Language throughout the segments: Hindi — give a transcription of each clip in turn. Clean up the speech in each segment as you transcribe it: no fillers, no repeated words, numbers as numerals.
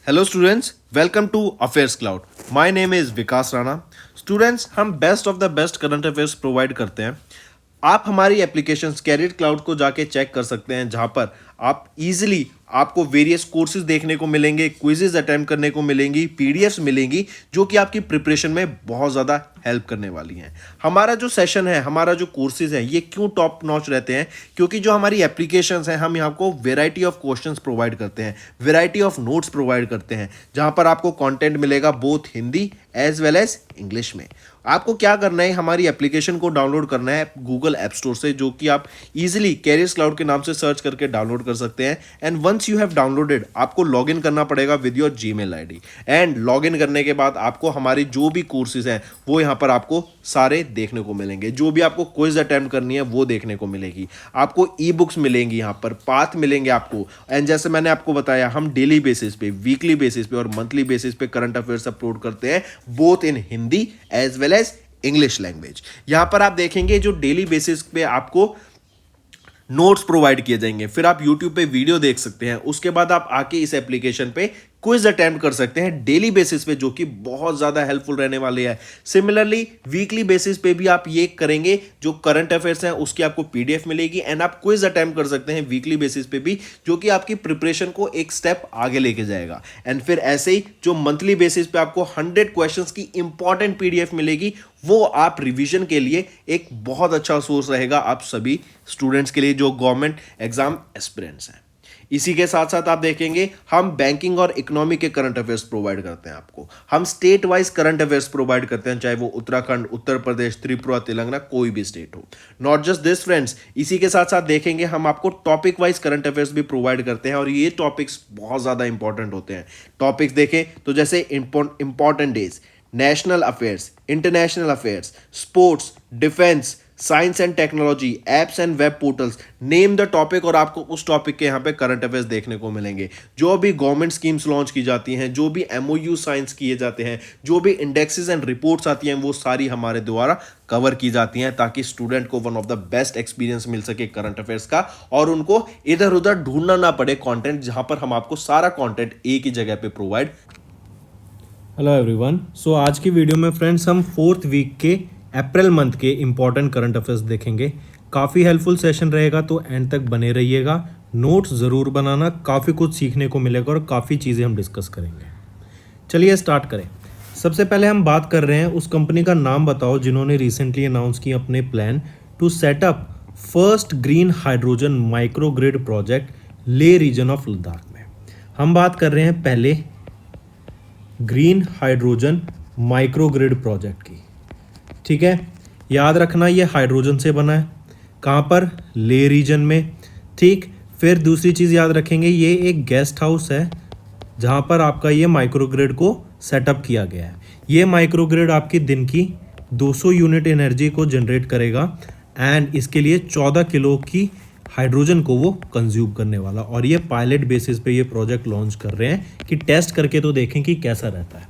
Hello students, welcome to Affairs Cloud. My name is Vikas Rana. Students, हम best of the best current affairs provide करते हैं। आप हमारी एप्लीकेशन कैरियर क्लाउड को जाके चेक कर सकते हैं, जहां पर आप इजीली आपको वेरियस कोर्सेज देखने को मिलेंगे, क्विजेज अटेम्प्ट करने को मिलेंगी, पीडीएफ्स मिलेंगी जो कि आपकी प्रिपरेशन में बहुत ज़्यादा हेल्प करने वाली हैं। हमारा जो सेशन है, हमारा जो कोर्सेज है, ये क्यों टॉप नॉच रहते हैं? क्योंकि जो हमारी एप्लीकेशंस हैं, हम यहाँ को वेराइटी ऑफ क्वेश्चंस प्रोवाइड करते हैं, वेराइटी ऑफ नोट्स प्रोवाइड करते हैं, जहाँ पर आपको कंटेंट मिलेगा both Hindi as well as English में। आपको क्या करना है, हमारी एप्लीकेशन को डाउनलोड करना है गूगल ऐप स्टोर से, जो कि आप इजीली कैरियर्स क्लाउड के नाम से सर्च करके डाउनलोड कर सकते हैं। And once you have downloaded, आपको लॉगिन करना पड़ेगा with your Gmail ID. And login करने के बाद आपको हमारी जो भी कोर्सेज हैं वो यहाँ पर आपको सारे देखने को मिलेंगे। जो भी आपको क्विज अटेम्प्ट करनी है वो देखने को मिलेगी। आपको ई बुक्स मिलेंगी, यहाँ पर पाथ मिलेंगे आपको। एंड जैसे मैंने आपको बताया, हम डेली बेसिस पे, वीकली बेसिस पे और मंथली बेसिस पे करंट अफेयर्स अपलोड करते हैं, both in Hindi as well as English language. यहां पर आप देखेंगे जो डेली बेसिस पे आपको नोट्स प्रोवाइड किए जाएंगे, फिर आप YouTube पे वीडियो देख सकते हैं, उसके बाद आप आके इस एप्लीकेशन पे क्विज अटेम्प्ट कर सकते हैं डेली बेसिस पे, जो कि बहुत ज़्यादा हेल्पफुल रहने वाले हैं। सिमिलरली वीकली बेसिस पे भी आप ये करेंगे, जो करंट अफेयर्स हैं उसकी आपको पीडीएफ मिलेगी एंड आप क्विज अटेम्प्ट कर सकते हैं वीकली बेसिस पे भी, जो कि आपकी प्रिपरेशन को एक स्टेप आगे लेके जाएगा। एंड फिर ऐसे ही जो मंथली बेसिस पे आपको 100 क्वेश्चंस की इंपॉर्टेंट पीडीएफ मिलेगी, वो आप रिवीजन के लिए एक बहुत अच्छा सोर्स रहेगा आप सभी स्टूडेंट्स के लिए जो गवर्नमेंट एग्जाम एस्पिरेंट्स हैं। इसी के साथ साथ आप देखेंगे, हम बैंकिंग और इकोनॉमी के करंट अफेयर्स प्रोवाइड करते हैं आपको। हम state wise current affairs provide करते हैं, चाहे वो उत्तराखंड, उत्तर प्रदेश, त्रिपुरा, तेलंगाना, कोई भी स्टेट हो। नॉट जस्ट दिस फ्रेंड्स, इसी के साथ साथ देखेंगे हम आपको टॉपिक वाइज करंट अफेयर्स भी प्रोवाइड करते हैं, और ये टॉपिक्स बहुत ज़्यादा इंपॉर्टेंट होते हैं। टॉपिक्स देखें तो जैसे important days, national affairs, international affairs, sports, defence, science and technology, apps and web portals, name the topic, और आपको उस टॉपिक के यहाँ पे करंट अफेयर्स देखने को मिलेंगे। जो भी गवर्नमेंट स्कीम्स लॉन्च की जाती हैं, जो भी एमओयू साइंस किए जाते हैं, जो भी इंडेक्सेस एंड रिपोर्ट्स आती हैं, वो सारी हमारे द्वारा कवर की जाती हैं, ताकि स्टूडेंट को one of the best experience मिल सके करंट अफेयर्स का, और उनको इधर उधर ढूंढना ना पड़े कंटेंट, जहां पर हम आपको सारा कंटेंट एक ही जगह पे प्रोवाइड। Hello everyone. सो आज की वीडियो में फ्रेंड्स हम 4th वीक के अप्रैल मंथ के इम्पॉर्टेंट करंट अफेयर्स देखेंगे। काफ़ी हेल्पफुल सेशन रहेगा, तो एंड तक बने रहिएगा। नोट्स ज़रूर बनाना, काफ़ी कुछ सीखने को मिलेगा और काफ़ी चीज़ें हम डिस्कस करेंगे। चलिए स्टार्ट करें। सबसे पहले हम बात कर रहे हैं, उस कंपनी का नाम बताओ जिन्होंने रिसेंटली अनाउंस किया अपने plan to setup first green hydrogen micro grid project Leh region of Ladakh में। हम बात कर रहे हैं पहले green hydrogen micro grid project की। ठीक है, याद रखना ये हाइड्रोजन से बना है। कहाँ पर? ले रीजन में। ठीक, फिर दूसरी चीज़ याद रखेंगे, ये एक गेस्ट हाउस है जहाँ पर आपका ये माइक्रो ग्रिड को सेटअप किया गया है। ये माइक्रो ग्रिड आपकी दिन की 200 यूनिट एनर्जी को जनरेट करेगा एंड इसके लिए 14 किलो की हाइड्रोजन को वो कंज्यूम करने वाला। और ये पायलट बेसिस पे ये प्रोजेक्ट लॉन्च कर रहे हैं कि टेस्ट करके तो देखें कि कैसा रहता है।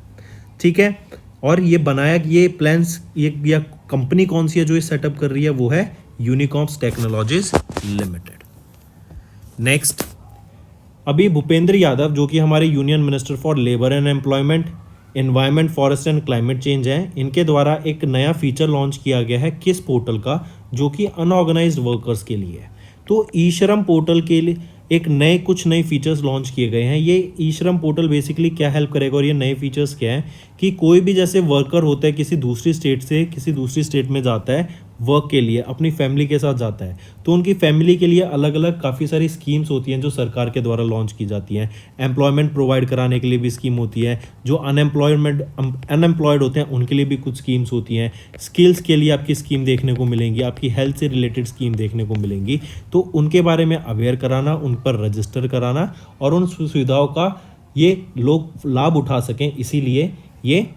ठीक है, और ये बनाया, ये प्लान्स, ये या कंपनी कौन सी है जो ये सेटअप कर रही है, वो है यूनिकॉर्न्स टेक्नोलॉजीज लिमिटेड। नेक्स्ट, अभी भूपेंद्र यादव जो कि हमारे union minister for labour and employment, environment, forest and climate change है, इनके द्वारा एक नया फीचर लॉन्च किया गया है किस पोर्टल का, जो कि अनऑर्गेनाइज्ड वर्कर्स के लिए है। तो ई श्रम पोर्टल के लिए एक कुछ नए फीचर्स लॉन्च किए गए हैं। ये ई श्रम पोर्टल बेसिकली क्या हेल्प करेगा, और ये नए फीचर्स क्या है कि कोई भी जैसे वर्कर होता है किसी दूसरी स्टेट से किसी दूसरी स्टेट में जाता है वर्क के लिए, अपनी फैमिली के साथ जाता है, तो उनकी फैमिली के लिए अलग अलग काफ़ी सारी स्कीम्स होती हैं जो सरकार के द्वारा लॉन्च की जाती हैं। एम्प्लॉयमेंट प्रोवाइड कराने के लिए भी स्कीम होती है, जो अनएम्प्लॉयड होते हैं उनके लिए भी कुछ स्कीम्स होती हैं, स्किल्स के लिए आपकी स्कीम देखने को मिलेंगी, आपकी हेल्थ से रिलेटेड स्कीम देखने को मिलेंगी। तो उनके बारे में अवेयर कराना, उन पर रजिस्टर कराना और उन सुविधाओं का ये लोग लाभ उठा सकें, इसीलिए ये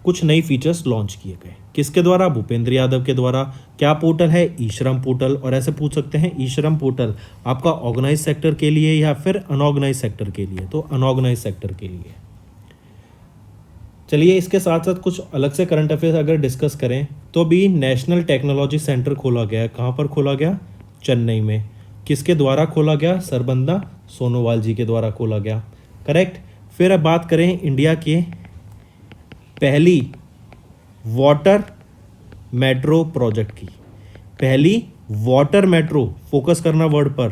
कुछ नई फीचर्स लॉन्च किए गए। किसके द्वारा? भूपेंद्र यादव के द्वारा। क्या पोर्टल है? ई श्रम पोर्टल। और ऐसे पूछ सकते हैं, ई श्रम पोर्टल आपका ऑर्गेनाइज सेक्टर के लिए या फिर अनऑर्गेनाइज सेक्टर के लिए? तो अनऑर्गेनाइज सेक्टर के लिए। चलिए इसके साथ साथ कुछ अलग से करंट अफेयर्स अगर डिस्कस करें तो भी नेशनल टेक्नोलॉजी सेंटर खोला गया है। कहाँ पर खोला गया? चेन्नई में। किसके द्वारा खोला गया? सरबंदा सोनोवाल जी के द्वारा खोला गया। करेक्ट। फिर अब बात करें इंडिया के पहली वाटर मेट्रो प्रोजेक्ट की। पहली वाटर मेट्रो, फोकस करना वर्ड पर,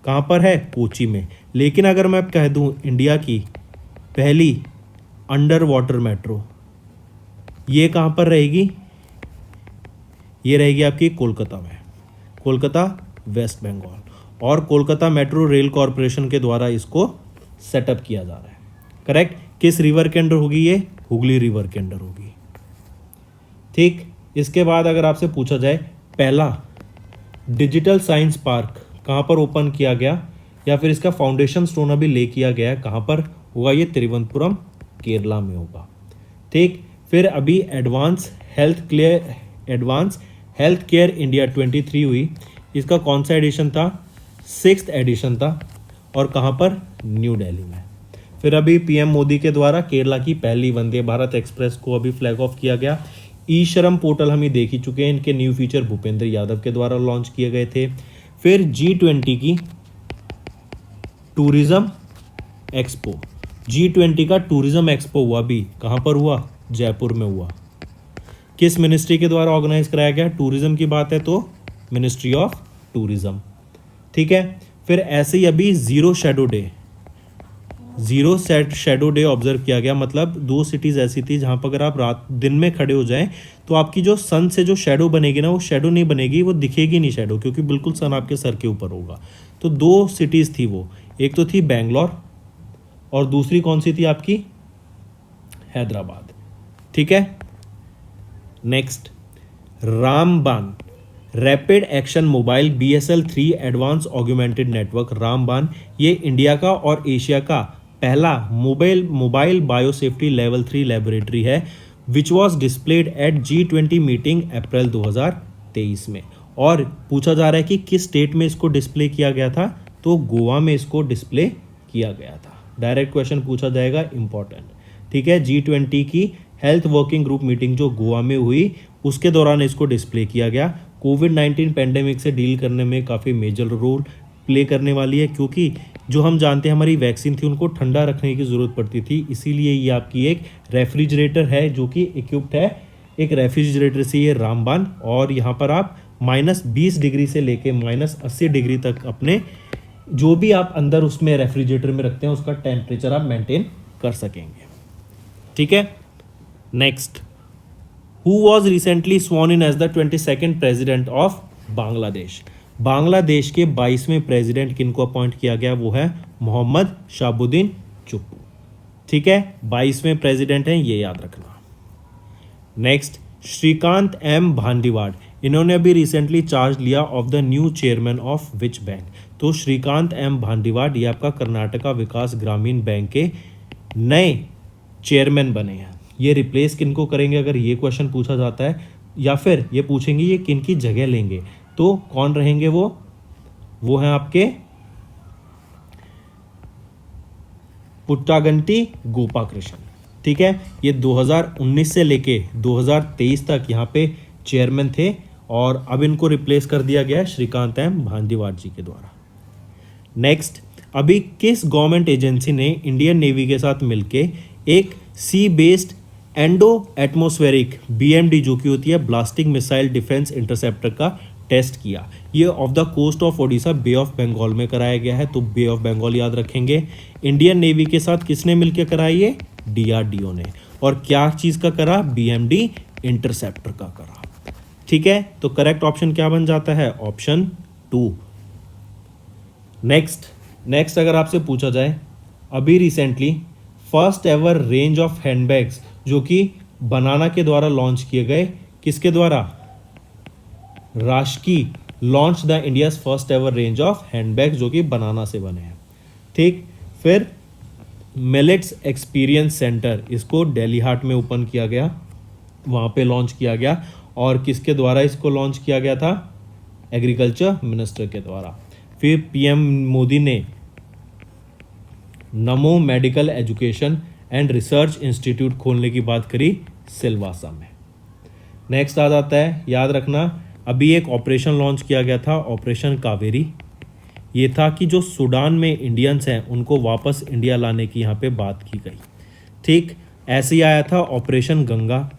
कहाँ पर है? कोची में। लेकिन अगर मैं कह दूं इंडिया की पहली अंडर वाटर मेट्रो, ये कहाँ पर रहेगी? ये रहेगी आपकी कोलकाता में, कोलकाता वेस्ट बंगाल। और कोलकाता मेट्रो रेल कॉरपोरेशन के द्वारा इसको सेटअप किया जा रहा है। करेक्ट। किस रिवर के अंडर होगी ये? हुगली रिवर के अंडर होगी। ठीक। इसके बाद अगर आपसे पूछा जाए पहला डिजिटल साइंस पार्क कहाँ पर ओपन किया गया, या फिर इसका फाउंडेशन स्टोन अभी ले किया गया है, कहाँ पर होगा? ये तिरुवनंतपुरम केरला में होगा। ठीक। फिर अभी एडवांस हेल्थ केयर इंडिया 23 हुई, इसका कौन सा एडिशन था? 6th एडिशन था, और कहाँ पर? न्यू दिल्ली में। फिर अभी पीएम मोदी के द्वारा केरला की पहली वंदे भारत एक्सप्रेस को अभी फ्लैग ऑफ किया गया। ई श्रम पोर्टल हम ही देख ही चुके हैं, इनके न्यू फीचर भूपेंद्र यादव के द्वारा लॉन्च किए गए थे। फिर G20 की टूरिज्म एक्सपो, G20 का टूरिज्म एक्सपो हुआ भी, कहाँ पर हुआ? जयपुर में हुआ। किस मिनिस्ट्री के द्वारा ऑर्गेनाइज कराया गया? टूरिज्म की बात है तो मिनिस्ट्री ऑफ टूरिज्म। ठीक है। फिर ऐसे ही अभी जीरो शेडो डे ऑब्जर्व किया गया। मतलब 2 सिटीज़ ऐसी थी जहाँ पर अगर आप दिन में खड़े हो जाएं तो आपकी जो सन से जो शेडो बनेगी ना, वो शेडो नहीं बनेगी, वो दिखेगी नहीं शेडो, क्योंकि बिल्कुल सन आपके सर के ऊपर होगा। तो 2 सिटीज़ थी वो, एक तो थी बेंगलोर और दूसरी कौन सी थी आपकी? हैदराबाद। ठीक है। Next, Rambaan rapid action mobile BSL 3 advance augmented network, Rambaan, ये इंडिया का और एशिया का पहला मोबाइल बायोसेफ्टी लेवल 3 लेबोरेटरी है, which was displayed at G20 meeting April 2023 में। और पूछा जा रहा है कि किस स्टेट में इसको डिस्प्ले किया गया था? तो गोवा में इसको डिस्प्ले किया गया था। डायरेक्ट क्वेश्चन पूछा जाएगा, इंपॉर्टेंट। ठीक है। G20 की हेल्थ वर्किंग ग्रुप मीटिंग जो गोवा में हुई, उसके दौरान इसको डिस्प्ले किया गया। कोविड-19 पेंडेमिक से डील करने में काफ़ी मेजर रोल प्ले करने वाली है, क्योंकि जो हम जानते हैं हमारी वैक्सीन थी उनको ठंडा रखने की ज़रूरत पड़ती थी, इसीलिए ये आपकी एक रेफ्रिजरेटर है जो कि इक्विप्ड है एक रेफ्रिजरेटर से, ये रामबान। और यहाँ पर आप -20 डिग्री से लेके -80 डिग्री तक अपने जो भी आप अंदर उसमें रेफ्रिजरेटर में रखते हैं उसका टेम्परेचर आप मेंटेन कर सकेंगे। ठीक है। Next, who was recently sworn in as the 22nd president of Bangladesh? Bangladesh के 22वें प्रेसिडेंट किनको अपॉइंट किया गया? वो है मोहम्मद शाहबुद्दीन चुप्पू। ठीक है। 22वें प्रेसिडेंट हैं, ये याद रखना। नेक्स्ट, श्रीकांत एम भांडीवाड़, इन्होंने अभी रिसेंटली चार्ज लिया of the new chairman of which bank? तो श्रीकांत एम भांडीवाड़ ये आपका कर्नाटका विकास ग्रामीण बैंक के नए चेयरमैन बने हैं। ये रिप्लेस किनको करेंगे अगर ये क्वेश्चन पूछा जाता है, या फिर ये पूछेंगे ये किन की जगह लेंगे, तो कौन रहेंगे? वो हैं आपके पुट्टागंटी गोपाकृष्णन। ठीक है। ये 2019 से लेके 2023 तक यहाँ पे चेयरमैन थे, और अब इनको रिप्लेस कर दिया गया है श्रीकांत एम भांडीवाड़ जी के द्वारा। नेक्स्ट, अभी किस गवर्नमेंट एजेंसी ने इंडियन नेवी के साथ मिलके एक sea based endo atmospheric BMD जो कि होती है ब्लास्टिक मिसाइल डिफेंस इंटरसेप्टर का टेस्ट किया? ये off the coast of Odisha Bay of Bengal में कराया गया है, तो बे ऑफ बंगाल याद रखेंगे। इंडियन नेवी के साथ किसने मिलकर कराई? ये DRDO ने। और क्या चीज़ का करा? BMD इंटरसेप्टर का करा। ठीक है। तो करेक्ट ऑप्शन क्या बन जाता है? ऑप्शन 2। नेक्स्ट अगर आपसे पूछा जाए, अभी recently first ever range of handbags जो कि बनाना के द्वारा लॉन्च किए गए, किसके द्वारा? Rashki launch the India's first ever range of handbags जो कि बनाना से बने हैं। ठीक। फिर मिलेट्स एक्सपीरियंस सेंटर, इसको दिल्ली हाट में ओपन किया गया, वहाँ पे लॉन्च किया गया। और किसके द्वारा इसको लॉन्च किया गया था? एग्रीकल्चर मिनिस्टर के द्वारा। फिर PM मोदी ने नमो medical education and research institute खोलने की बात करी सिलवासा में। नेक्स्ट आ जाता है, याद रखना, अभी एक ऑपरेशन लॉन्च किया गया था, ऑपरेशन कावेरी। ये था कि जो सूडान में इंडियंस हैं उनको वापस इंडिया लाने की यहाँ पे बात की गई। ठीक ऐसे ही आया था ऑपरेशन गंगा,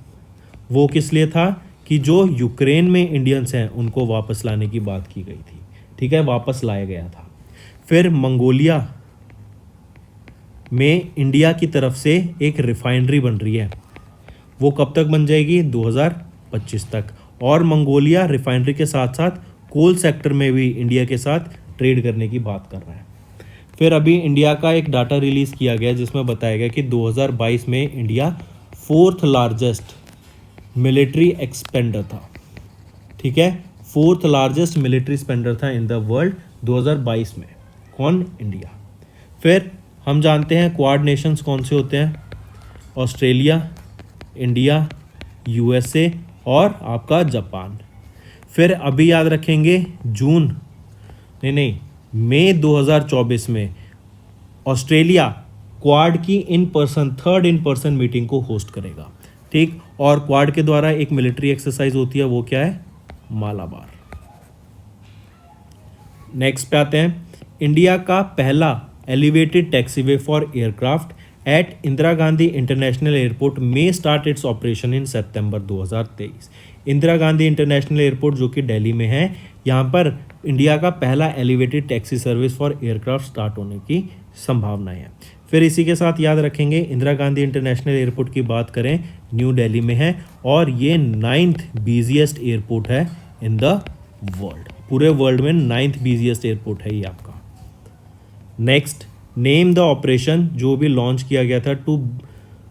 वो किस लिए था कि जो यूक्रेन में इंडियंस हैं उनको वापस लाने की बात की गई थी। ठीक है, वापस लाया गया था। फिर मंगोलिया में इंडिया की तरफ से एक रिफाइनरी बन रही है, वो कब तक बन जाएगी? 2025 तक। और मंगोलिया रिफाइनरी के साथ साथ कोल सेक्टर में भी इंडिया के साथ ट्रेड करने की बात कर रहा है। फिर अभी इंडिया का एक डाटा रिलीज़ किया गया जिसमें बताया गया कि 2022 में India 4th largest military expander था। ठीक है, 4th लार्जेस्ट मिलिट्री स्पेंडर था इन द वर्ल्ड 2022 में। कौन? इंडिया। फिर हम जानते हैं क्वाड नेशंस कौन से होते हैं? ऑस्ट्रेलिया, इंडिया, यूएसए और आपका जापान। फिर अभी याद रखेंगे मई 2024 में ऑस्ट्रेलिया क्वाड की थर्ड इन पर्सन मीटिंग को होस्ट करेगा। ठीक, और क्वाड के द्वारा एक मिलिट्री एक्सरसाइज होती है, वो क्या है? मालाबार। नेक्स्ट पे आते हैं, इंडिया का पहला elevated taxiway for aircraft at Indira Gandhi International Airport में start its operation in September 2023। Indira Gandhi International Airport जो कि दिल्ली में है, यहाँ पर इंडिया का पहला elevated taxi service for aircraft start होने की संभावनाएं हैं। फिर इसी के साथ याद रखेंगे इंदिरा गांधी इंटरनेशनल एयरपोर्ट की बात करें, न्यू दिल्ली में है और ये 9th बिजिएस्ट एयरपोर्ट है इन द वर्ल्ड। पूरे वर्ल्ड में 9th बिजिएस्ट एयरपोर्ट है ये आपका। नेक्स्ट, नेम द ऑपरेशन जो भी लॉन्च किया गया था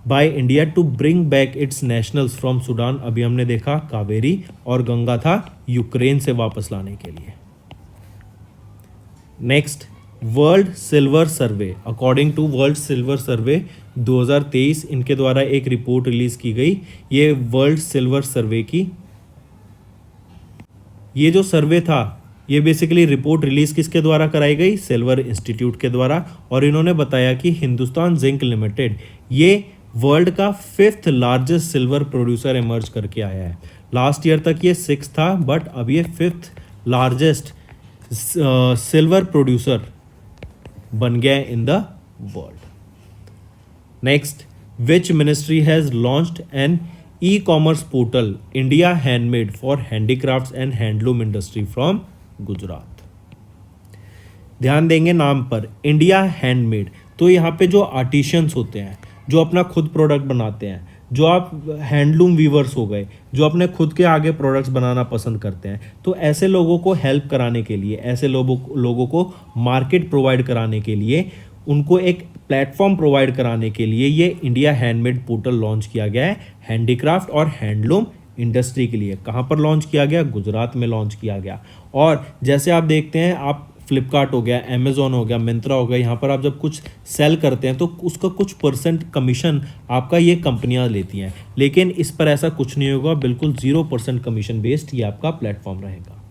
by India to bring back its nationals from Sudan. अभी हमने देखा कावेरी, और गंगा था यूक्रेन से वापस लाने के लिए। Next, World Silver Survey. According to World Silver Survey 2023 इनके द्वारा एक रिपोर्ट रिलीज की गई। ये वर्ल्ड सिल्वर सर्वे की ये जो सर्वे था, ये बेसिकली रिपोर्ट रिलीज किसके द्वारा कराई गई? सिल्वर इंस्टीट्यूट के द्वारा। और इन्होंने बताया कि हिंदुस्तान जिंक लिमिटेड ये वर्ल्ड का 5th largest silver producer emerge करके आया है। लास्ट ईयर तक ये 6th था, बट अब ये 5th लार्जेस्ट सिल्वर प्रोड्यूसर बन गया in the world. Next, which ministry has launched an e-commerce portal India Handmade for handicrafts and handloom industry from Gujarat. ध्यान देंगे नाम पर, इंडिया हैंडमेड। तो यहाँ पे जो आर्टिशियंस होते हैं, जो अपना खुद प्रोडक्ट बनाते हैं, जो आप हैंडलूम वीवर्स हो गए, जो अपने खुद के आगे प्रोडक्ट्स बनाना पसंद करते हैं, तो ऐसे लोगों को हेल्प कराने के लिए, ऐसे लोगों को मार्केट प्रोवाइड कराने के लिए, उनको एक प्लेटफॉर्म प्रोवाइड कराने के लिए ये इंडिया हैंडमेड पोर्टल लॉन्च किया गया है हैंडीक्राफ्ट और हैंडलूम इंडस्ट्री के लिए। कहाँ पर लॉन्च किया गया? गुजरात में लॉन्च किया गया। और जैसे आप देखते हैं, आप फ्लिपकार्ट हो गया, अमेज़ॉन हो गया, मिंत्रा हो गया, यहाँ पर आप जब कुछ सेल करते हैं तो उसका कुछ परसेंट कमीशन आपका ये कंपनियां लेती हैं, लेकिन इस पर ऐसा कुछ नहीं होगा, बिल्कुल 0% कमीशन बेस्ड ये आपका प्लेटफॉर्म रहेगा।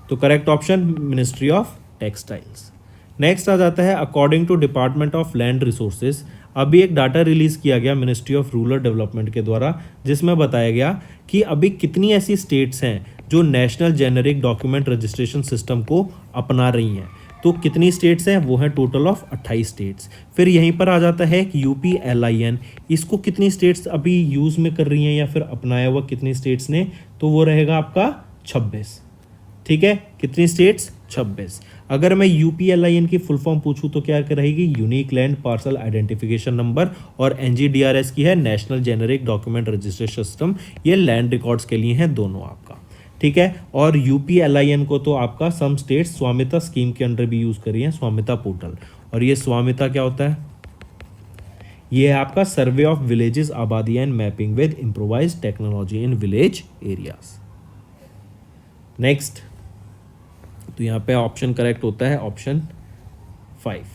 तो correct option Ministry of Textiles. Next आ जाता है, according to Department of Land Resources, अभी एक डाटा रिलीज़ किया गया मिनिस्ट्री ऑफ रूरल डेवलपमेंट के द्वारा, जिसमें बताया गया कि अभी कितनी ऐसी स्टेट्स हैं जो national generic document registration system को अपना रही हैं। तो कितनी स्टेट्स हैं? वो हैं टोटल ऑफ 28 स्टेट्स। फिर यहीं पर आ जाता है कि UPLIN, इसको कितनी स्टेट्स अभी यूज़ में कर रही हैं या फिर अपनाया हुआ कितनी स्टेट्स ने? तो वो रहेगा आपका 26। ठीक है, कितनी स्टेट्स? 26। अगर मैं UPLIN की फुल फॉर्म पूछूं तो क्या रहेगी? Unique land parcel identification number. और NGDRS की है national generic document registration system, ये लैंड रिकॉर्ड्स के लिए हैं दोनों आपका। ठीक है, और UPLIN को तो आपका सम स्टेट्स स्वामित्व स्कीम के अंडर भी यूज़ करी है, स्वामित्व पोर्टल। और ये स्वामित्व क्या होता है? ये है आपका सर्वे ऑफ विलेजेस, आबादी and mapping with improvised technology in village areas. Next, तो यहाँ पे ऑप्शन करेक्ट होता है ऑप्शन 5।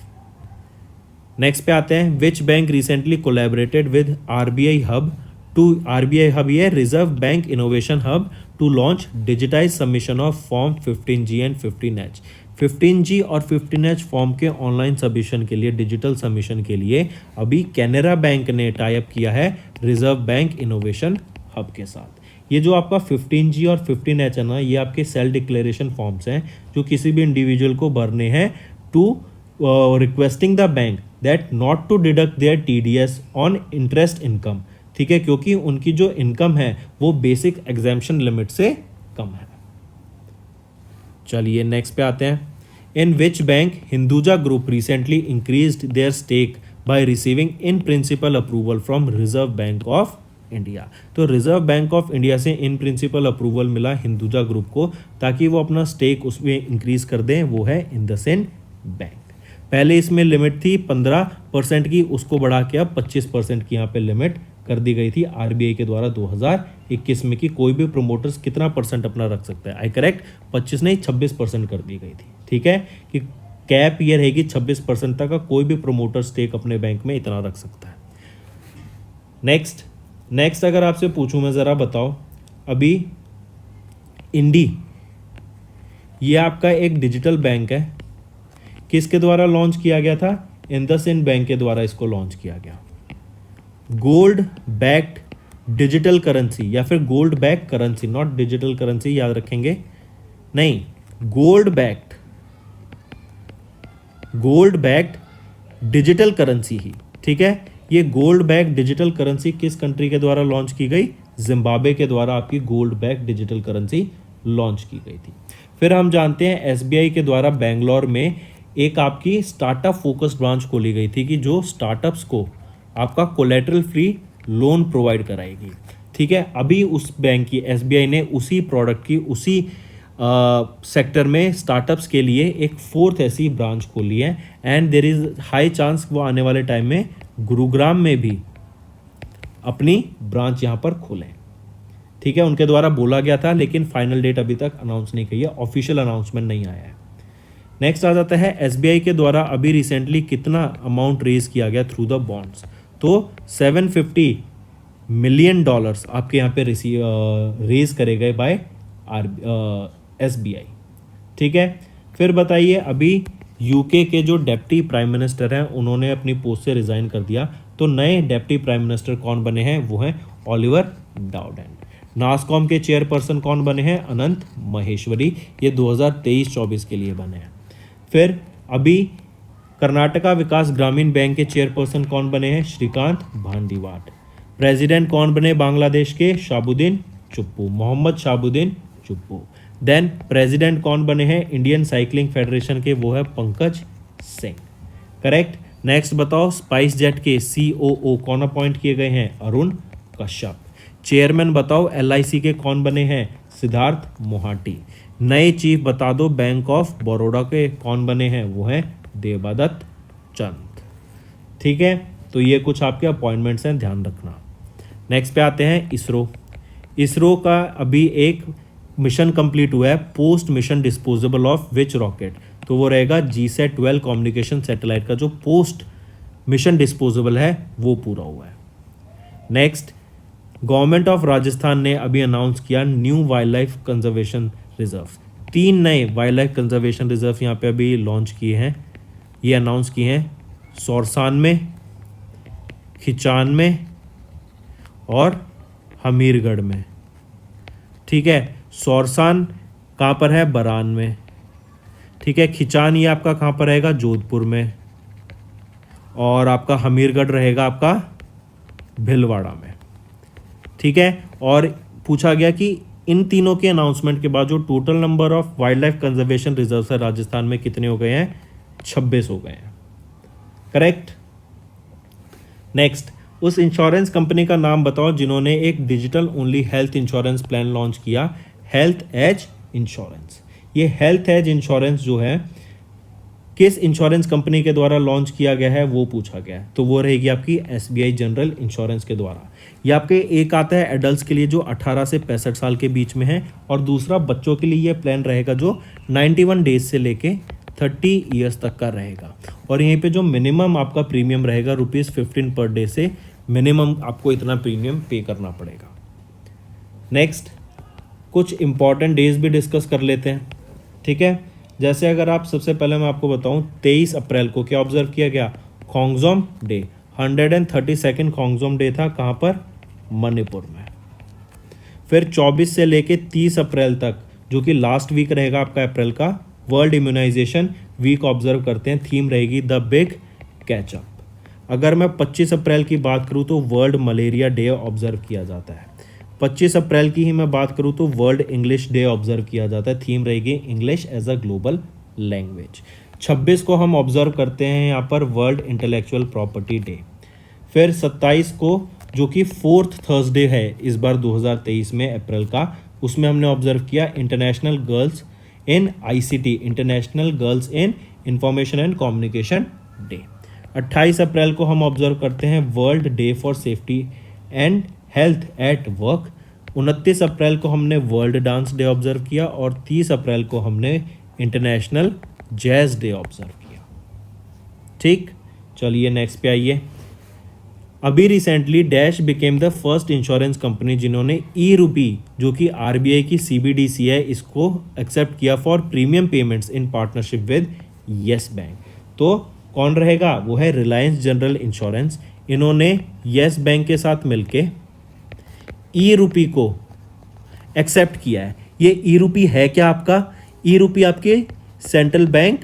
नेक्स्ट पे आते हैं, which bank recently collaborated with RBI Hub to, RBI Hub ये Reserve Bank Innovation Hub to launch digitise submission of form 15G and 15H। 15G और 15H फॉर्म के ऑनलाइन सबमिशन के लिए, डिजिटल सबमिशन के लिए अभी कैनरा बैंक ने टाई अप किया है रिजर्व बैंक इनोवेशन हब के साथ। ये जो आपका 15G और 15H है ना, ये आपके सेल्फ डिक्लेरेशन फॉर्म्स हैं जो किसी भी इंडिविजुअल को भरने हैं to requesting the bank that not to deduct their TDS on interest income, ठीक है, क्योंकि उनकी जो इनकम है वो बेसिक एग्जाम्पशन लिमिट से कम है। चलिए नेक्स्ट पे आते हैं। In which bank Hinduja Group recently increased their stake by receiving in principle approval from Reserve Bank of India. तो रिजर्व बैंक ऑफ इंडिया से इन प्रिंसिपल अप्रूवल मिला हिंदुजा ग्रुप को ताकि वो अपना स्टेक उसमें इंक्रीज कर दें, वो है इंडसइंड बैंक। पहले इसमें लिमिट थी 15% की, उसको बढ़ा के अब 25% की यहाँ पे लिमिट कर दी गई थी RBI के द्वारा 2021 में कि कोई भी प्रोमोटर्स कितना परसेंट अपना रख सकता है। आई करेक्ट, 25 नहीं 26% कर दी गई थी, ठीक है, कि कैप ये रहेगी 26% तक का, कोई भी प्रोमोटर स्टेक अपने बैंक में इतना रख सकता है। नेक्स्ट अगर आपसे पूछूं मैं, ज़रा बताओ, अभी इंडी ये आपका एक डिजिटल बैंक है, किसके द्वारा लॉन्च किया गया था? इंडसइंड बैंक के द्वारा इसको लॉन्च किया गया। गोल्ड बैक्ड डिजिटल करेंसी या फिर gold back currency, not digital currency, याद रखेंगे, नहीं, गोल्ड बैक्ड डिजिटल करेंसी ही, ठीक है। ये गोल्ड बैक डिजिटल करेंसी किस कंट्री के द्वारा लॉन्च की गई? जिम्बाब्वे के द्वारा आपकी gold back digital currency launch की गई थी। फिर हम जानते हैं SBI के द्वारा बेंगलोर में एक आपकी स्टार्टअप फोकस्ड ब्रांच खोली गई थी कि जो स्टार्टअप्स को आपका कोलेटरल फ्री लोन प्रोवाइड कराएगी, ठीक है। अभी उस बैंक की SBI ने उसी प्रोडक्ट की उसी सेक्टर में स्टार्टअप्स के लिए एक 4th ऐसी ब्रांच खोली है and there is high chance वो आने वाले टाइम में गुरुग्राम में भी अपनी ब्रांच यहाँ पर खोलें, ठीक है। उनके द्वारा बोला गया था लेकिन फाइनल डेट अभी तक अनाउंस नहीं की है, ऑफिशियल अनाउंसमेंट नहीं आया है। नेक्स्ट आ जाता है SBI के द्वारा अभी रिसेंटली कितना अमाउंट रेज किया गया थ्रू द बॉन्ड्स, तो $750 मिलियन आपके यहाँ पे रेज करे गए बाय SBI, ठीक है। फिर बताइए, अभी UK के जो डेप्टी प्राइम मिनिस्टर हैं उन्होंने अपनी पोस्ट से रिजाइन कर दिया, तो नए डेप्टी प्राइम मिनिस्टर कौन बने हैं? वो हैं ओलिवर डाउडेन। नासकॉम के चेयरपर्सन कौन बने हैं? अनंत महेश्वरी, ये 2023-24 के लिए बने हैं। फिर अभी कर्नाटका विकास ग्रामीण बैंक के चेयरपर्सन कौन बने हैं? श्रीकांत भांदीवाट। प्रेसिडेंट कौन बने बांग्लादेश के? शाबुद्दीन चुप्पू, मोहम्मद शाबुद्दीन चुप्पू। देन प्रेसिडेंट कौन बने हैं इंडियन साइकिलिंग फेडरेशन के? वो है पंकज सिंह, करेक्ट। नेक्स्ट बताओ, स्पाइस जेट के COO कौन अपॉइंट किए गए हैं? अरुण कश्यप। चेयरमैन बताओ LIC के कौन बने हैं? सिद्धार्थ मोहाटी। नए चीफ बता दो बैंक ऑफ बड़ौदा के कौन बने हैं? वो हैं देवादत्त चंद, ठीक है। तो ये कुछ आपके अपॉइंटमेंट्स हैं, ध्यान रखना। नेक्स्ट पे आते हैं इसरो का अभी एक मिशन कंप्लीट हुआ है, post mission disposable of which rocket, तो वो रहेगा GSAT-12 कम्युनिकेशन सैटेलाइट का जो पोस्ट मिशन डिस्पोजेबल है वो पूरा हुआ है। नेक्स्ट, गवर्नमेंट ऑफ राजस्थान ने अभी अनाउंस किया new wild life conservation reserve, 3 नए वाइल्ड लाइफ कंजर्वेशन रिजर्व यहाँ पे अभी लॉन्च किए हैं, ये अनाउंस किए हैं सौरसान में, खिचान में और हमीरगढ़ में, ठीक है। सौरसान कहाँ पर है? बरान में, ठीक है। खिचान ये आपका कहाँ पर रहेगा? जोधपुर में। और आपका हमीरगढ़ रहेगा आपका भिलवाड़ा में, ठीक है। और पूछा गया कि इन तीनों के अनाउंसमेंट के बाद जो total number of wild life conservation reserve है राजस्थान में कितने हो गए हैं? 26 हो गए हैं, करेक्ट। नेक्स्ट, उस इंश्योरेंस कंपनी का नाम बताओ जिन्होंने एक digital only health insurance plan launch किया, हेल्थ एज इंश्योरेंस। ये हेल्थ एज इंश्योरेंस जो है किस इंश्योरेंस कंपनी के द्वारा लॉन्च किया गया है वो पूछा गया है, तो वो रहेगी आपकी SBI जनरल इंश्योरेंस के द्वारा। ये आपके एक आता है एडल्ट्स के लिए जो 18 से 65 साल के बीच में है, और दूसरा बच्चों के लिए ये प्लान रहेगा जो 91 डेज से लेके 30 ईयर्स तक का रहेगा। और यहीं पे जो मिनिमम आपका प्रीमियम रहेगा ₹15 पर डे से मिनिमम आपको इतना प्रीमियम पे करना पड़ेगा। नेक्स्ट, कुछ इंपॉर्टेंट डेज भी डिस्कस कर लेते हैं, ठीक है। जैसे अगर आप सबसे पहले मैं आपको बताऊं 23 अप्रैल को क्या ऑब्जर्व किया गया? Khongjom day, 132nd Khongjom day था, कहाँ पर? मणिपुर में। फिर 24 से लेके 30 अप्रैल तक जो कि लास्ट वीक रहेगा आपका अप्रैल का, वर्ल्ड इम्यूनाइजेशन वीक ऑब्जर्व करते हैं। थीम रहेगी द बिग कैचअप। अगर मैं 25 अप्रैल की बात करूं तो वर्ल्ड मलेरिया डे ऑब्जर्व किया जाता है। 25 अप्रैल की ही मैं बात करूं तो वर्ल्ड इंग्लिश डे ऑब्जर्व किया जाता है। थीम रहेगी English as a global language. 26 को हम ऑब्जर्व करते हैं यहाँ पर वर्ल्ड इंटेलेक्चुअल प्रॉपर्टी डे। फिर 27 को जो कि 4th थर्सडे है इस बार 2023 में अप्रैल का, उसमें हमने ऑब्जर्व किया international girls in ICT, international girls in information and communication day. 28 अप्रैल को हम ऑब्जर्व करते हैं world day for safety and health at work. 29 अप्रैल को हमने वर्ल्ड डांस डे ऑब्जर्व किया और 30 अप्रैल को हमने इंटरनेशनल जैज डे ऑब्जर्व किया। ठीक, चलिए नेक्स्ट पे आइए। अभी recently dash became the first insurance company जिन्होंने ई रूपी जो कि आरबीआई की सीबीडीसी है इसको एक्सेप्ट किया for premium payments in partnership with yes bank. तो कौन रहेगा, वो है रिलायंस जनरल इंश्योरेंस। इन्होंने येस बैंक के साथ मिलके ई रूपी को एक्सेप्ट किया है। ये ई रूपी है क्या आपका, ई रूपी आपके सेंट्रल बैंक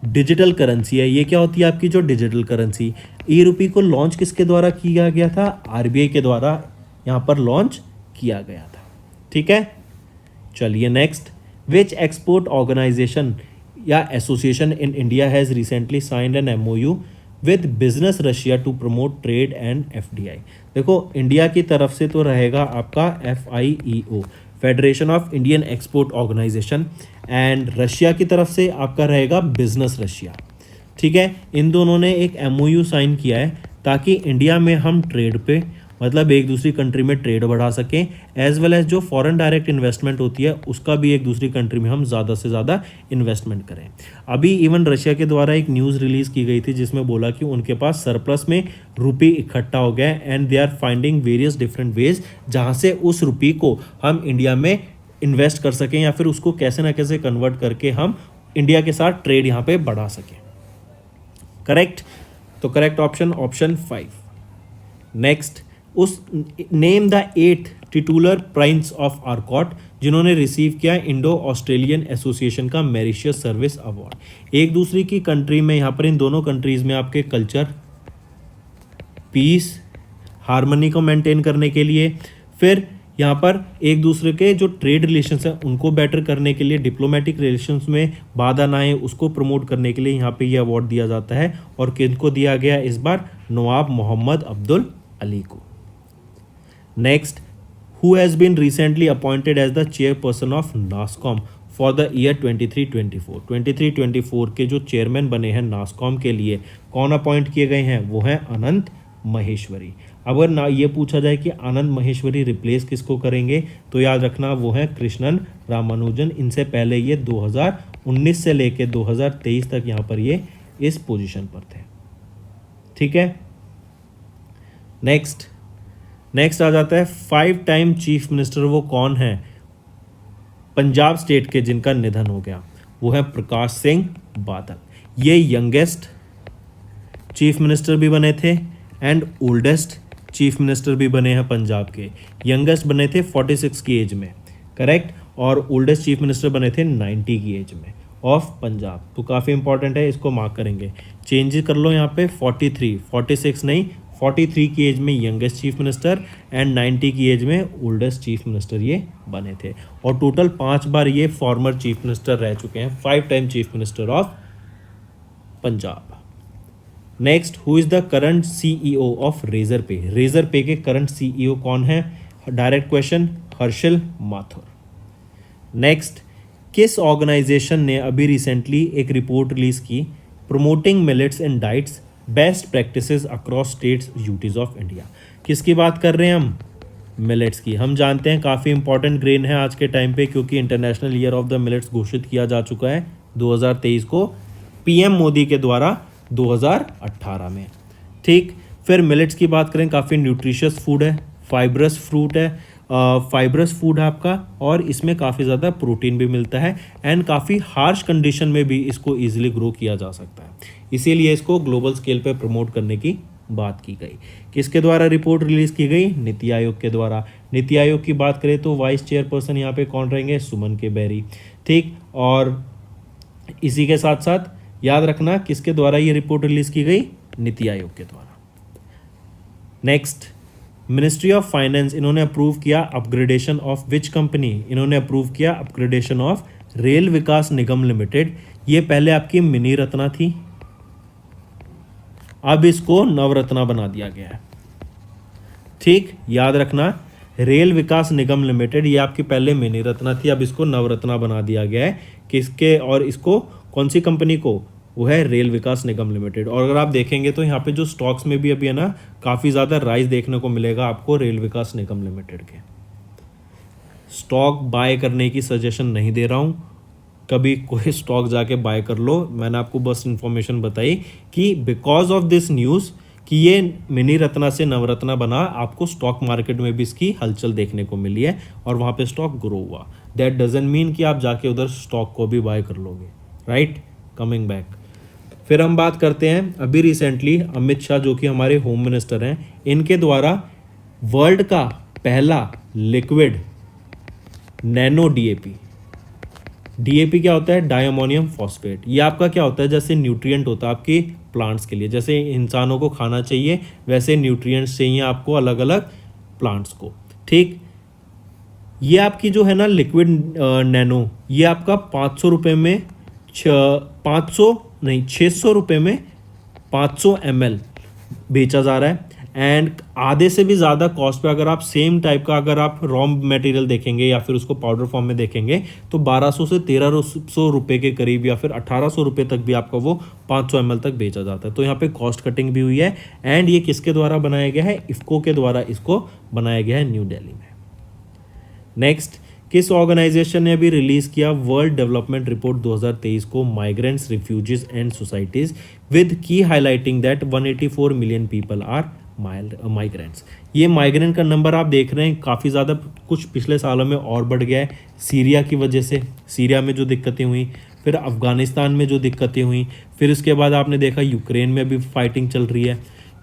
डिजिटल करेंसी है। ये क्या होती है आपकी जो डिजिटल करेंसी। ई रूपी को लॉन्च किसके द्वारा किया गया था, आरबीआई के द्वारा यहाँ पर लॉन्च किया गया था। ठीक है, चलिए नेक्स्ट। विच एक्सपोर्ट ऑर्गेनाइजेशन या association in India has recently signed an MOU with business Russia to promote trade and FDI. देखो इंडिया की तरफ से तो रहेगा आपका FIEO, federation of Indian export organization, and Russia की तरफ से आपका रहेगा बिजनेस रशिया। ठीक है, इन दोनों ने एक MOU साइन किया है ताकि इंडिया में हम ट्रेड पे मतलब एक दूसरी कंट्री में ट्रेड बढ़ा सकें, एज वेल एज जो फॉरेन डायरेक्ट इन्वेस्टमेंट होती है उसका भी एक दूसरी कंट्री में हम ज़्यादा से ज़्यादा इन्वेस्टमेंट करें। अभी इवन रशिया के द्वारा एक न्यूज़ रिलीज़ की गई थी जिसमें बोला कि उनके पास सरप्लस में रुपी इकट्ठा हो गया and they are finding various different ways जहाँ से उस रुपी को हम इंडिया में इन्वेस्ट कर सकें या फिर उसको कैसे ना कैसे कन्वर्ट करके हम इंडिया के साथ ट्रेड यहाँ पे बढ़ा सकें। करेक्ट, तो करेक्ट ऑप्शन 5। नेक्स्ट, उस name the 8th titular prince of Arcot जिन्होंने रिसीव किया इंडो ऑस्ट्रेलियन एसोसिएशन का मेरिशियस सर्विस अवार्ड। एक दूसरी की कंट्री में यहाँ पर इन दोनों कंट्रीज में आपके कल्चर, पीस, हार्मनी को मेंटेन करने के लिए, फिर यहाँ पर एक दूसरे के जो ट्रेड रिलेशंस हैं उनको बेटर करने के लिए, डिप्लोमेटिक रिलेशंस में बाधा ना आए उसको प्रमोट करने के लिए यहाँ पे ये अवार्ड दिया जाता है। और किनको दिया गया इस बार, नवाब मोहम्मद अब्दुल अली को। Next, who has been recently appointed as the chairperson of NASSCOM for the year 23-24। 23-24 के जो चेयरमैन बने हैं नास्कॉम के लिए कौन अपॉइंट किए गए हैं, वो हैं अनंत महेश्वरी। अगर ना ये पूछा जाए कि आनंद महेश्वरी रिप्लेस किसको करेंगे तो याद रखना वो है कृष्णन रामानुजन। इनसे पहले ये 2019 से लेके 2023 तक यहाँ पर ये इस पोजीशन पर थे। ठीक है, नेक्स्ट आ जाता है 5 टाइम चीफ मिनिस्टर। वो कौन है पंजाब स्टेट के जिनका निधन हो गया, वो है प्रकाश सिंह बादल। ये यंगेस्ट चीफ मिनिस्टर भी बने थे एंड ओल्डेस्ट चीफ मिनिस्टर भी बने हैं पंजाब के। यंगेस्ट बने थे 46 की एज में, करेक्ट, और ओल्डेस्ट चीफ मिनिस्टर बने थे 90 की एज में ऑफ पंजाब। तो काफ़ी इंपॉर्टेंट है, इसको मार्क करेंगे। चेंज कर लो यहाँ पे 46 नहीं 43 की एज में यंगेस्ट चीफ मिनिस्टर एंड 90 की एज में ओल्डेस्ट चीफ मिनिस्टर ये बने थे। और टोटल 5 बार ये फॉर्मर चीफ मिनिस्टर रह चुके हैं, 5 time chief minister of Punjab. Next, who is the current CEO of Razorpay. Razorpay के करंट CEO कौन है, direct question, Harshil Mathur. Next, किस ऑर्गेनाइजेशन ने अभी रिसेंटली एक रिपोर्ट रिलीज की promoting millets and diets best practices across states UTs of India. किसकी बात कर रहे हैं हम, मिलेट्स की। हम जानते हैं काफ़ी इंपॉर्टेंट ग्रेन है आज के टाइम पे क्योंकि international year of the millets घोषित किया जा चुका है 2023 को PM मोदी के द्वारा 2018 में। ठीक, फिर मिलेट्स की बात करें, काफ़ी न्यूट्रिशियस फूड है, फाइब्रस फ्रूट है, फाइब्रस फूड है आपका, और इसमें काफ़ी ज़्यादा प्रोटीन भी मिलता है एंड काफ़ी हार्श कंडीशन में भी इसको ईजिली ग्रो किया जा सकता है। इसीलिए इसको ग्लोबल स्केल पे प्रमोट करने की बात की गई। किसके द्वारा रिपोर्ट रिलीज की गई? नीति आयोग के द्वारा। नीति आयोग की बात करें तो वाइस चेयरपर्सन यहाँ पे कौन रहेंगे? सुमन के बेरी। ठीक, और इसी के साथ साथ याद रखना किसके द्वारा ये रिपोर्ट रिलीज की गई? नीति आयोग के द्वारा। नेक्स्ट, मिनिस्ट्री ऑफ फाइनेंस, इन्होंने अप्रूव किया अपग्रेडेशन ऑफ विच कंपनी? इन्होंने अप्रूव किया upgradation of rail Vikas Nigam limited. ये पहले आपकी मिनी रत्ना थी, अब इसको नवरत्ना बना दिया गया है। ठीक, याद रखना रेल विकास निगम लिमिटेड ये आपकी पहले मिनी रत्ना थी, अब इसको नवरत्ना बना दिया गया है। किसके? और इसको कौन सी कंपनी को? वो है रेल विकास निगम लिमिटेड। और अगर आप देखेंगे तो यहाँ पे जो स्टॉक्स में भी अभी है ना काफ़ी ज़्यादा राइज देखने को मिलेगा आपको रेल विकास निगम लिमिटेड के। स्टॉक बाय करने की सजेशन नहीं दे रहा हूँ, कभी कोई स्टॉक जाके बाय कर लो, मैंने आपको बस इन्फॉर्मेशन बताई कि बिकॉज ऑफ दिस न्यूज़ कि ये मिनी रत्ना से नवरत्ना बना, आपको स्टॉक मार्केट में भी इसकी हलचल देखने को मिली है और वहाँ पे स्टॉक ग्रो हुआ। दैट डजंट मीन कि आप जाके उधर स्टॉक को भी बाय कर लोगे, राइट। कमिंग बैक, फिर हम बात करते हैं अभी रिसेंटली अमित शाह जो कि हमारे होम मिनिस्टर हैं, इनके द्वारा वर्ल्ड का पहला लिक्विड नैनो डीएपी। डीएपी क्या होता है? Diammonium phosphate. ये आपका क्या होता है? जैसे न्यूट्रिएंट होता है आपके प्लांट्स के लिए, जैसे इंसानों को खाना चाहिए वैसे न्यूट्रिएंट्स चाहिए आपको अलग अलग प्लांट्स को। ठीक, ये आपकी जो है ना लिक्विड नैनो, ये आपका 500 रुपये में 600 रुपये में 500 ml बेचा जा रहा है। एंड आधे से भी ज़्यादा कॉस्ट पे अगर आप सेम टाइप का अगर आप रॉ मटेरियल देखेंगे या फिर उसको पाउडर फॉर्म में देखेंगे तो 1200 से 1300 रुपये के करीब या फिर 1800 रुपये तक भी आपका वो 500 ml तक बेचा जाता है। तो यहाँ पे कॉस्ट कटिंग भी हुई है। एंड ये किसके द्वारा बनाया गया है? इफ्को के द्वारा इसको बनाया गया है न्यू दिल्ली में। नेक्स्ट, किस ऑर्गेनाइजेशन ने अभी रिलीज किया वर्ल्ड डेवलपमेंट रिपोर्ट 2023 को? Migrants, Refugees and Societies with key highlighting that 184 million people are migrants. ये माइग्रेंट का नंबर आप देख रहे हैं काफ़ी ज़्यादा कुछ पिछले सालों में और बढ़ गया है सीरिया की वजह से। सीरिया में जो दिक्कतें हुई, फिर अफ़गानिस्तान में जो दिक्कतें हुई, फिर उसके बाद आपने देखा यूक्रेन में भी फाइटिंग चल रही है,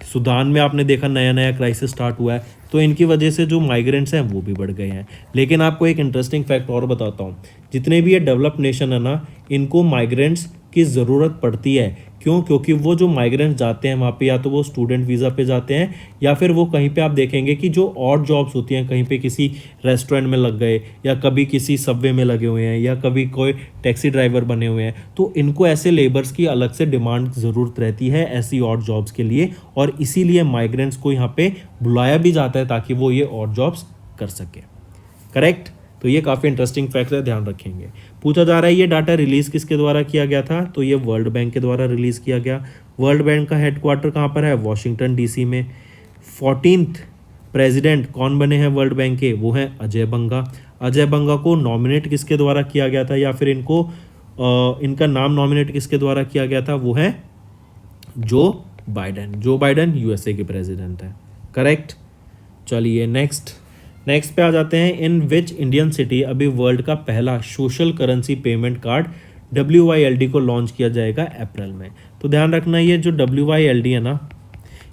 सूडान में आपने देखा नया नया क्राइसिस स्टार्ट हुआ है। तो इनकी वजह से जो माइग्रेंट्स हैं वो भी बढ़ गए हैं। लेकिन आपको एक इंटरेस्टिंग फैक्ट और बताता हूँ, जितने भी ये डेवलप नेशन है ना, इनको माइग्रेंट्स की ज़रूरत पड़ती है। क्यों? क्योंकि वो जो माइग्रेंट्स जाते हैं वहाँ पे या तो वो स्टूडेंट वीज़ा पे जाते हैं या फिर वो कहीं पे आप देखेंगे कि जो ऑड जॉब्स होती हैं, कहीं पे किसी रेस्टोरेंट में लग गए या कभी किसी सबवे में लगे हुए हैं या कभी कोई टैक्सी ड्राइवर बने हुए हैं, तो इनको ऐसे लेबर्स की अलग से डिमांड ज़रूरत रहती है ऐसी ऑड जॉब्स के लिए। और इसीलिए माइग्रेंट्स को यहाँ पे बुलाया भी जाता है ताकि वो ये ऑड जॉब्स कर सके। करेक्ट। तो ये काफ़ी इंटरेस्टिंग फैक्ट है, ध्यान रखेंगे। पूछा जा रहा है ये डाटा रिलीज़ किसके द्वारा किया गया था? तो ये वर्ल्ड बैंक के द्वारा रिलीज़ किया गया। वर्ल्ड बैंक का हेडक्वार्टर कहाँ पर है? वॉशिंगटन डीसी में। 14th प्रेसिडेंट कौन बने हैं वर्ल्ड बैंक के? वो हैं अजय बंगा। अजय बंगा को नॉमिनेट किसके द्वारा किया गया था या फिर इनको इनका नाम नॉमिनेट किसके द्वारा किया गया था? वो है Joe Biden. Joe Biden USA के प्रेसिडेंट हैं। करेक्ट। चलिए नेक्स्ट पे आ जाते हैं। इन विच इंडियन सिटी अभी वर्ल्ड का पहला social currency payment card WYLD को लॉन्च किया जाएगा अप्रैल में। तो ध्यान रखना ये जो WYLD है ना,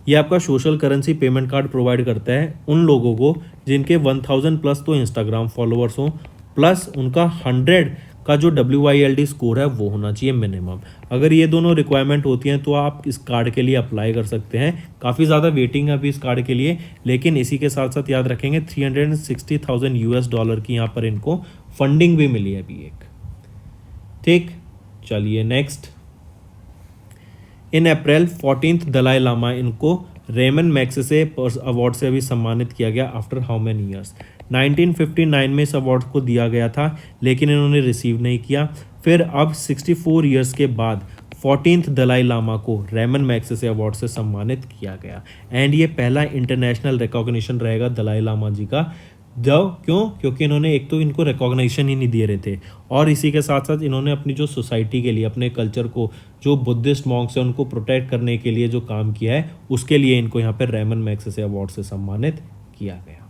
ये आपका social currency payment card provide करता है उन लोगों को जिनके 1000 प्लस तो इंस्टाग्राम फॉलोअर्स हों, प्लस उनका 100 का जो WYLD स्कोर है वो होना चाहिए मिनिमम। अगर ये दोनों रिक्वायरमेंट होती हैं तो आप इस कार्ड के लिए अप्लाई कर सकते हैं। काफ़ी ज़्यादा वेटिंग है अभी इस कार्ड के लिए, लेकिन इसी के साथ साथ याद रखेंगे $360,000 US की यहाँ पर इनको फंडिंग भी मिली है अभी एक। ठीक, चलिए नेक्स्ट। इन अप्रैल 14th दलाई लामा इनको रेमन मैग्सेसे अवार्ड से अभी सम्मानित किया गया। After how many years? 1959 में इस अवार्ड को दिया गया था लेकिन इन्होंने रिसीव नहीं किया। फिर अब 64 ईयर्स के बाद 14th दलाई लामा को रेमन मैग्सेसे अवार्ड से सम्मानित किया गया। एंड ये पहला इंटरनेशनल रिकॉग्निशन रहेगा दलाई लामा जी का। क्योंकि इन्होंने एक तो इनको रिकॉग्निशन ही नहीं दे रहे थे और इसी के साथ साथ इन्होंने अपनी जो सोसाइटी के लिए, अपने कल्चर को, जो बुद्धिस्ट मॉन्क्स हैं उनको प्रोटेक्ट करने के लिए जो काम किया है, उसके लिए इनको यहाँ पर रेमन मैग्सेसे अवार्ड से सम्मानित किया गया।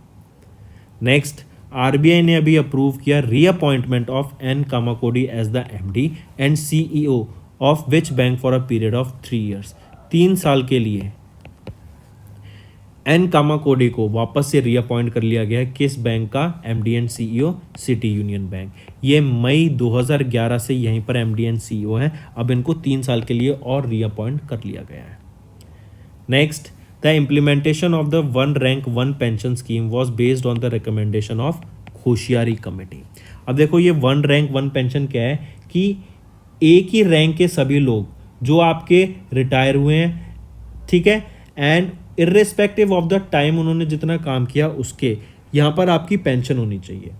नेक्स्ट, RBI ने अभी अप्रूव किया reappointment of N Kamakodi as the MD and CEO of which bank for a period of 3 years। 3 साल के लिए एन कामाकोडी को वापस से रीअपॉइंट कर लिया गया है किस बैंक का? MD and CEO, city union bank. ये मई 2011 से यहीं पर एमडी एंड सीईओ है। अब इनको 3 साल के लिए और रीअपॉइंट कर लिया गया है। Next, the implementation of the one rank one pension scheme was based on the recommendation of होशियारी कमेटी। अब देखो ये वन रैंक वन पेंशन क्या है कि एक ही रैंक के सभी लोग जो आपके रिटायर हुए हैं, ठीक है, and irrespective of the time उन्होंने जितना काम किया उसके यहाँ पर आपकी पेंशन होनी चाहिए,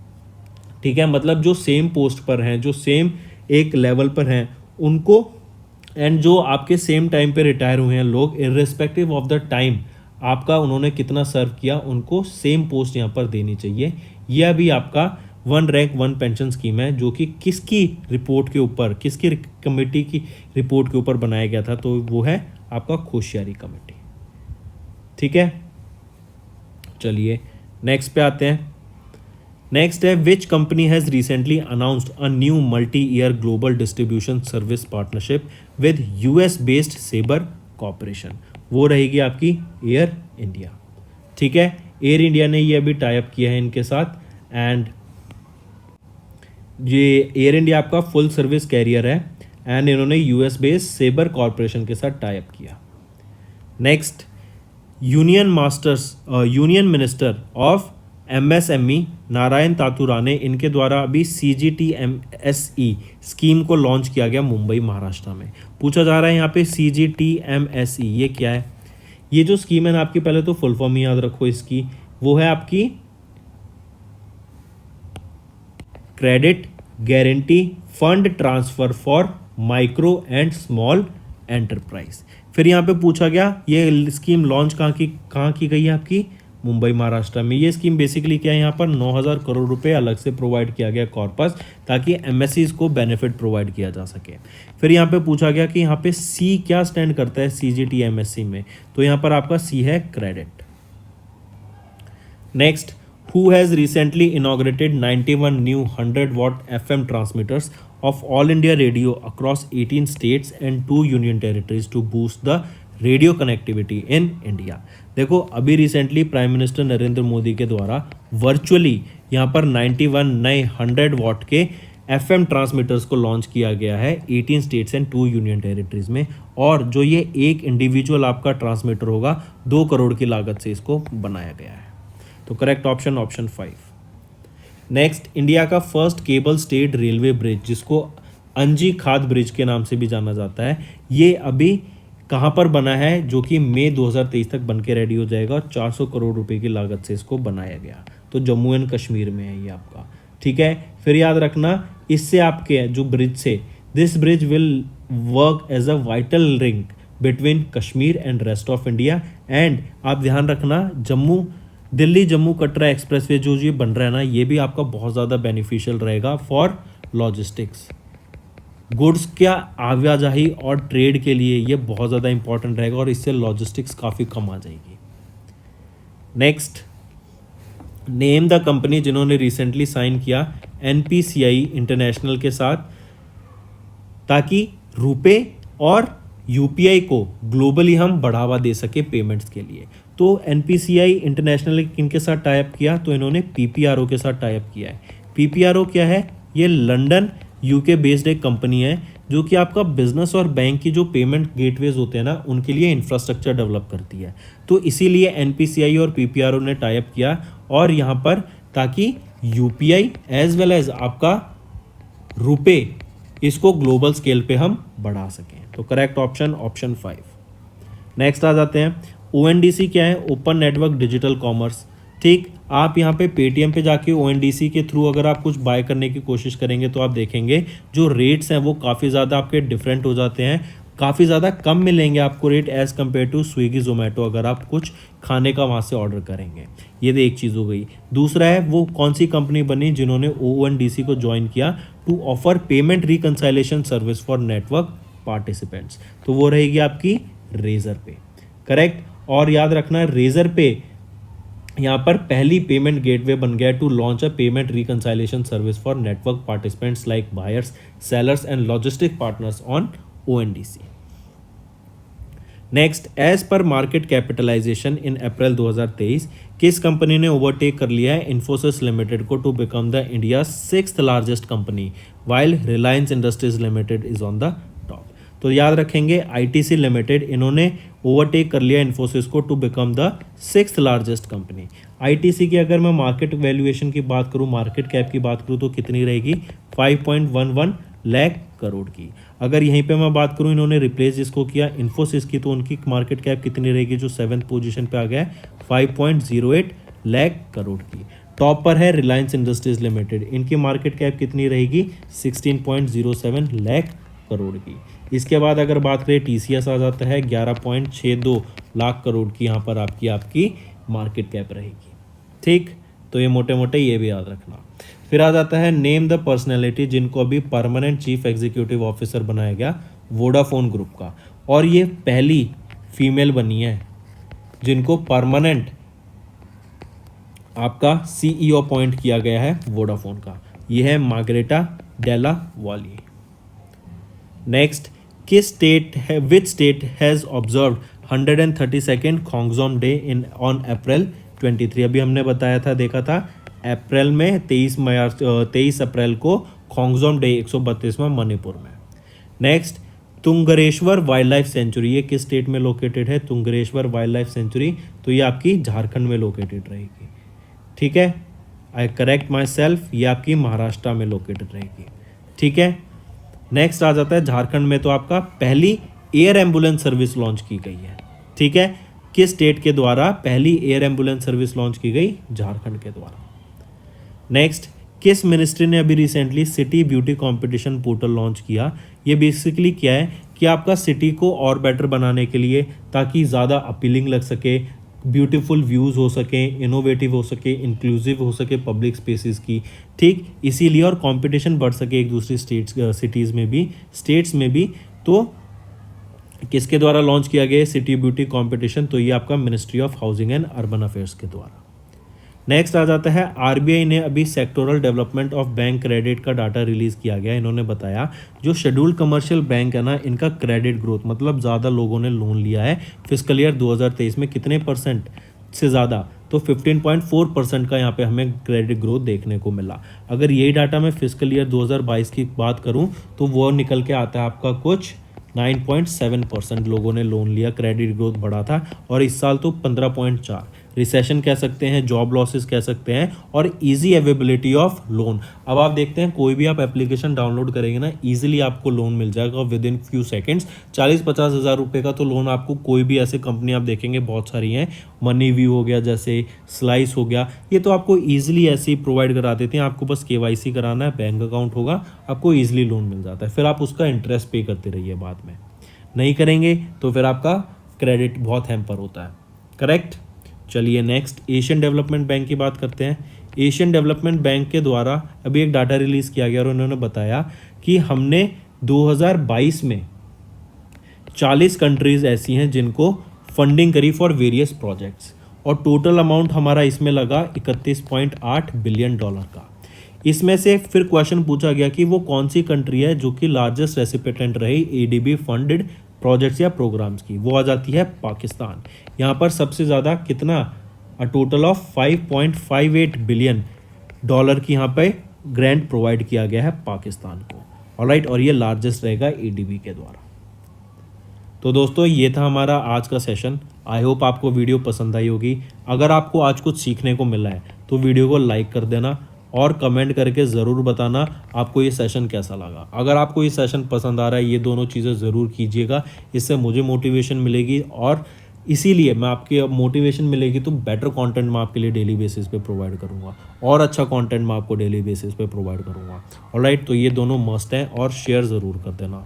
ठीक है। मतलब जो सेम पोस्ट पर हैं, जो सेम एक लेवल पर हैं उनको, एंड जो आपके सेम टाइम पे रिटायर हुए हैं लोग, इर्रेस्पेक्टिव ऑफ द टाइम आपका उन्होंने कितना सर्व किया, उनको सेम पोस्ट यहाँ पर देनी चाहिए। यह भी आपका one rank one pension scheme है जो कि किसकी रिपोर्ट के ऊपर, किसकी कमेटी की रिपोर्ट के ऊपर बनाया गया था? तो वो है आपका होशियारी कमेटी, ठीक है। चलिए नेक्स्ट पे आते हैं। नेक्स्ट है which company has recently announced a new multi year global distribution service partnership with US based Sabre corporation. वो रहेगी आपकी एयर इंडिया, ठीक है। एयर इंडिया ने ये अभी टाई अप किया है इनके साथ, एंड ये एयर इंडिया आपका फुल सर्विस कैरियर है एंड इन्होंने यूएस बेस्ड सेबर कॉर्पोरेशन के साथ टाई अप किया। Next, Union Minister of MSME Narayan Tatu Rane, इनके द्वारा अभी CGTMSE स्कीम को लॉन्च किया गया मुंबई महाराष्ट्र में। पूछा जा रहा है यहाँ पे CGTMSE ये क्या है? ये जो स्कीम है ना आपकी, पहले तो फुल फॉर्म याद रखो इसकी, वो है आपकी credit guarantee fund transfer for micro and small enterprise. फिर यहाँ पे पूछा गया ये स्कीम लॉन्च कहाँ की गई है आपकी? मुंबई महाराष्ट्र में। ये स्कीम बेसिकली क्या है, यहाँ पर 9,000 करोड़ रुपए अलग से प्रोवाइड किया गया कॉर्पस, ताकि एमएससीज को बेनिफिट प्रोवाइड किया जा सके। फिर यहाँ पे पूछा गया कि यहाँ पे सी क्या स्टैंड करता है CGTMSE में? तो यहाँ पर आपका सी है credit. Next, who has recently inaugurated 91 new 100 watt FM transmitters of All India Radio across 18 states and 2 union territories to boost the radio connectivity in India. देखो अभी recently prime minister Narendra Modi के द्वारा वर्चुअली यहाँ पर 91 नए 100 वॉट के FM ट्रांसमीटर्स को लॉन्च किया गया है 18 स्टेट्स एंड 2 यूनियन टेरिटरीज में, और जो ये एक इंडिविजुअल आपका ट्रांसमीटर होगा 2 करोड़ की लागत से इसको बनाया गया है। तो करेक्ट ऑप्शन 5। नेक्स्ट, इंडिया का first cable stayed railway bridge, जिसको अंजी खाद ब्रिज के नाम से भी जाना जाता है, ये अभी कहाँ पर बना है? जो कि मई 2023 तक बन के रेडी हो जाएगा और 400 करोड़ रुपए की लागत से इसको बनाया गया। तो जम्मू एंड कश्मीर में है ये आपका, ठीक है। फिर याद रखना इससे आपके जो ब्रिज से, this bridge will work as a vital link between Kashmir and rest of India. And आप ध्यान रखना दिल्ली जम्मू कटरा एक्सप्रेसवे जो ये बन रहा है ना, ये भी आपका बहुत ज़्यादा बेनिफिशियल रहेगा फॉर लॉजिस्टिक्स। गुड्स क्या आवाजाही और ट्रेड के लिए ये बहुत ज़्यादा इंपॉर्टेंट रहेगा और इससे लॉजिस्टिक्स काफ़ी कम आ जाएगी। नेक्स्ट, नेम द कंपनी जिन्होंने रिसेंटली साइन किया NPCI इंटरनेशनल के साथ, ताकि रुपए और UPI को ग्लोबली हम बढ़ावा दे सके पेमेंट्स के लिए। तो NPCI इंटरनेशनल किनके साथ टाई अप किया? तो इन्होंने PPRO के साथ टाई अप किया है। PPRO क्या है? ये लंदन UK बेस्ड एक कंपनी है जो कि आपका बिजनेस और बैंक की जो पेमेंट गेटवेज होते हैं ना, उनके लिए इंफ्रास्ट्रक्चर डेवलप करती है। तो इसीलिए NPCI और PPRO ने टाई अप किया, और यहाँ पर ताकि UPI एज वेल एज आपका रुपए इसको ग्लोबल स्केल पे हम बढ़ा सकें। तो करेक्ट ऑप्शन 5। नेक्स्ट आ जाते हैं, ONDC क्या है? ओपन नेटवर्क डिजिटल कॉमर्स, ठीक। आप यहाँ पे पेटीएम पे जाके ONDC के थ्रू अगर आप कुछ बाय करने की कोशिश करेंगे तो आप देखेंगे जो रेट्स हैं वो काफ़ी ज़्यादा आपके डिफरेंट हो जाते हैं, काफ़ी ज़्यादा कम मिलेंगे आपको rate as compare to Swiggy Zomato अगर आप कुछ खाने का वहाँ से ऑर्डर करेंगे। ये तो एक चीज़ हो गई। दूसरा है वो कौन सी कंपनी बनी जिन्होंने ONDC को ज्वाइन किया to offer payment reconciliation service for network participants, तो वो रहेगी आपकी रेजर पे, करेक्ट। और याद रखना रेजर पे यहाँ पर पहली पेमेंट गेटवे बन गया to launch a payment reconciliation service for network participants like buyers, sellers and logistic partners on ONDC। Next, as per market capitalization in April 2023 किस कंपनी ने ओवरटेक कर लिया है इन्फोसिस लिमिटेड को to become the India 6th largest company, while Reliance Industries Limited is on the top. तो याद रखेंगे आईटीसी लिमिटेड इन्होंने ओवरटेक कर लिया इन्फोसिस को to become the 6th largest company. ITC की अगर मैं मार्केट वैल्यूएशन की बात करूं, मार्केट कैप की बात करूं तो कितनी रहेगी, 5.11 लाख करोड़ की। अगर यहीं पे मैं बात करूं इन्होंने रिप्लेस जिसको किया इन्फोसिस की, तो उनकी मार्केट कैप कितनी रहेगी, जो 7th पोजीशन पे आ गया है, 5.08 लाख करोड़ की। टॉप पर है रिलायंस इंडस्ट्रीज लिमिटेड, इनकी मार्केट कैप कितनी रहेगी, 16.07 लाख करोड़ की। इसके बाद अगर बात करें टीसीएस आ जाता है 11.62 लाख करोड़ की, यहाँ पर आपकी मार्केट कैप रहेगी। ठीक, तो ये मोटे मोटे ये भी याद रखना। फिर आ जाता है नेम द पर्सनैलिटी जिनको अभी परमानेंट चीफ एग्जीक्यूटिव ऑफिसर बनाया गया वोडाफोन ग्रुप का, और ये पहली फीमेल बनी है जिनको परमानेंट आपका सीईओ अपॉइंट किया गया है वोडाफोन का, ये है मार्गरेटा डेला वॉली। नेक्स्ट, किस स्टेट है, which state has observe 132nd Khongjom day in on April 23। अभी हमने बताया था, देखा था अप्रैल में 23 अप्रैल को खोंगजोम डे 132वां मणिपुर में। नेक्स्ट, तुंगरेश्वर वाइल्ड लाइफ सेंचुरी, ये किस स्टेट में लोकेटेड है, तुंगरेश्वर वाइल्ड लाइफ सेंचुरी, तो ये आपकी झारखंड में लोकेटेड रहेगी। ठीक है, आई करेक्ट माई सेल्फ, ये आपकी महाराष्ट्र में लोकेटेड रहेगी। ठीक है, नेक्स्ट आ जाता है झारखंड में, तो आपका पहली एयर एम्बुलेंस सर्विस लॉन्च की गई है। ठीक है, किस स्टेट के द्वारा पहली एयर एम्बुलेंस सर्विस लॉन्च की गई, झारखंड के द्वारा। नेक्स्ट, किस मिनिस्ट्री ने अभी recently city beauty competition portal launch किया, ये बेसिकली क्या है कि आपका सिटी को और बेटर बनाने के लिए, ताकि ज़्यादा अपीलिंग लग सके, ब्यूटीफुल व्यूज़ हो सके, इनोवेटिव हो सके, इंक्लूसिव हो सके पब्लिक स्पेसेस की। ठीक, इसीलिए और कंपटीशन बढ़ सके एक दूसरी स्टेट्स में भी, तो किसके द्वारा लॉन्च किया गया सिटी ब्यूटी कंपटीशन, तो ये आपका ministry of housing and urban affairs के द्वारा। नेक्स्ट आ जाता है आरबीआई ने अभी sectoral development of bank credit का डाटा रिलीज़ किया गया। इन्होंने बताया जो शेड्यूल्ड कमर्शियल बैंक है ना, इनका क्रेडिट ग्रोथ, मतलब ज़्यादा लोगों ने लोन लिया है फिस्कल ईयर 2023 में, कितने परसेंट से ज़्यादा, तो 15.4% का यहाँ पे हमें क्रेडिट ग्रोथ देखने को मिला। अगर यही डाटा मैं फिस्कल ईयर 2022 की बात करूँ तो वो निकल के आता है आपका कुछ 9.7% लोगों ने लोन लिया, क्रेडिट ग्रोथ बढ़ा था। और इस साल तो 15.4, रिसेशन कह सकते हैं, जॉब लॉसेस कह सकते हैं, और इजी अवेलेबिलिटी ऑफ लोन। अब आप देखते हैं कोई भी आप एप्लीकेशन डाउनलोड करेंगे ना, इजीली आपको लोन मिल जाएगा विद इन फ्यू सेकंड्स। 40-50 हज़ार रुपये का तो लोन आपको कोई भी ऐसे कंपनी आप देखेंगे बहुत सारी हैं, मनी व्यू हो गया, जैसे स्लाइस हो गया, ये तो आपको ईजिली ऐसे ही प्रोवाइड करा देते हैं। आपको बस KYC कराना है, बैंक अकाउंट होगा, आपको ईजिली लोन मिल जाता है। फिर आप उसका इंटरेस्ट पे करते रहिए, बाद में नहीं करेंगे तो फिर आपका क्रेडिट बहुत हैम्पर होता है। करेक्ट। चलिए नेक्स्ट एशियन डेवलपमेंट बैंक की बात करते हैं। एशियन डेवलपमेंट बैंक के द्वारा अभी एक डाटा रिलीज़ किया गया और उन्होंने बताया कि हमने 2022 में 40 कंट्रीज़ ऐसी हैं जिनको फंडिंग करी फॉर वेरियस प्रोजेक्ट्स, और टोटल अमाउंट हमारा इसमें लगा 31.8 बिलियन डॉलर का। इसमें से फिर क्वेश्चन पूछा गया कि वो कौन सी कंट्री है जो कि लार्जेस्ट रेसिपिटेंट रही ADB फंडेड प्रोजेक्ट्स या प्रोग्राम्स की, वो आ जाती है पाकिस्तान। यहाँ पर सबसे ज़्यादा कितना, टोटल ऑफ 5.58 बिलियन डॉलर की यहाँ पे ग्रांट प्रोवाइड किया गया है पाकिस्तान को। ऑलराइट, और ये लार्जेस्ट रहेगा ADB के द्वारा। तो दोस्तों ये था हमारा आज का सेशन। आई होप आपको वीडियो पसंद आई होगी। अगर आपको आज कुछ सीखने को मिला है तो वीडियो को लाइक कर देना और कमेंट करके ज़रूर बताना आपको ये सेशन कैसा लगा। अगर आपको ये सेशन पसंद आ रहा है, ये दोनों चीज़ें ज़रूर कीजिएगा, इससे मुझे मोटिवेशन मिलेगी, और इसीलिए मैं आपके मोटिवेशन मिलेगी तो बेटर कंटेंट मैं आपके लिए डेली बेसिस पे प्रोवाइड करूँगा, और अच्छा कंटेंट मैं आपको डेली बेसिस पे प्रोवाइड करूँगा। ऑलराइट, तो ये दोनों मस्ट हैं और शेयर ज़रूर कर देना,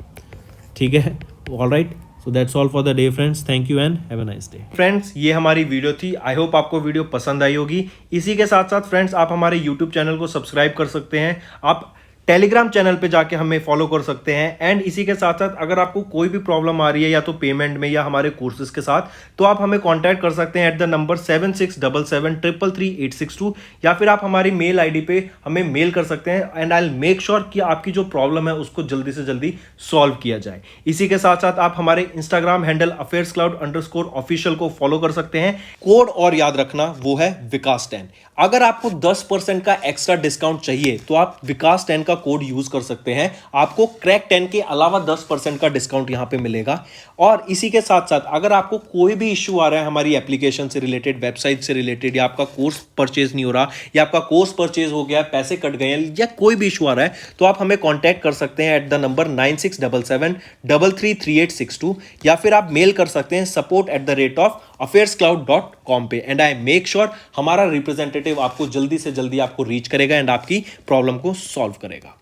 ठीक है। Alright, so that's all for the day friends. Thank you and have a nice day. Friends ये हमारी वीडियो थी, आई होप आपको वीडियो पसंद आई होगी। इसी के साथ साथ फ्रेंड्स आप हमारे YouTube चैनल को सब्सक्राइब कर सकते हैं। आप टेलीग्राम चैनल पे जाके हमें फॉलो कर सकते हैं। एंड इसी के साथ साथ अगर आपको कोई भी प्रॉब्लम आ रही है या तो पेमेंट में या हमारे कोर्सेज के साथ, तो आप हमें कांटेक्ट कर सकते हैं एट द नंबर 7677333862, या फिर आप हमारी मेल आईडी पे हमें मेल कर सकते हैं and I will make sure कि आपकी जो प्रॉब्लम है उसको जल्दी से जल्दी सॉल्व किया जाए। इसी के साथ साथ आप हमारे इंस्टाग्राम हैंडल affairscloud_official को फॉलो कर सकते हैं। कोड और याद रखना, वो है विकास 10। अगर आपको 10% का एक्स्ट्रा डिस्काउंट चाहिए तो आप विकास 10 का कोड यूज कर सकते हैं, आपको क्रैक 10 के अलावा 10% का डिस्काउंट यहां पे मिलेगा। और इसी के साथ साथ अगर आपको कोई भी इश्यू आ रहा है हमारी एप्लीकेशन से रिलेटेड, वेबसाइट से रिलेटेड, या आपका कोर्स परचेज नहीं हो रहा, या आपका कोर्स परचेज हो गया, पैसे कट गए हैं, या कोई भी इशू आ रहा है, तो आप हमें कॉन्टैक्ट कर सकते हैं एट द नंबर 9677333862, या फिर आप मेल कर सकते हैं support@affairscloud.com पे। एंड आई मेक श्योर हमारा रिप्रेजेंटेटिव आपको जल्दी से जल्दी आपको रीच करेगा एंड आपकी प्रॉब्लम को सॉल्व करेगा।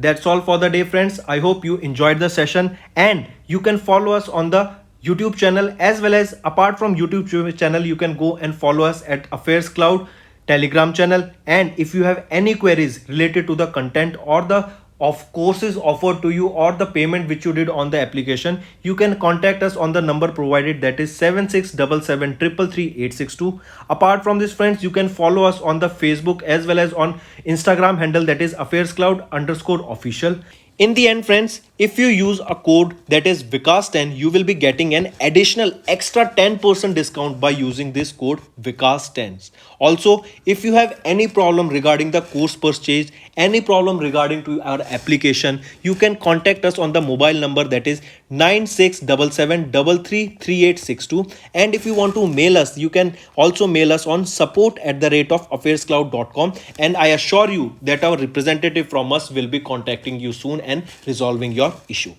That's all for the day, friends. I hope you enjoyed the session, and you can follow us on the YouTube channel, as well as apart from YouTube channel, you can go and follow us at Affairs Cloud Telegram channel. And if you have any queries related to the content or the of courses offered to you or the payment which you did on the application, you can contact us on the number provided, that is 7677333862. Apart from this, friends, you can follow us on the Facebook as well as on Instagram handle, that is affairscloud_official. In the end, friends, if you use a code that is Vikas10, you will be getting an additional extra 10% discount by using this code Vikas10. Also, if you have any problem regarding the course purchase, any problem regarding to our application, you can contact us on the mobile number, that is 9677333862. And if you want to mail us, you can also mail us on support@affairscloud.com, and I assure you that our representative from us will be contacting you soon and resolving your issue.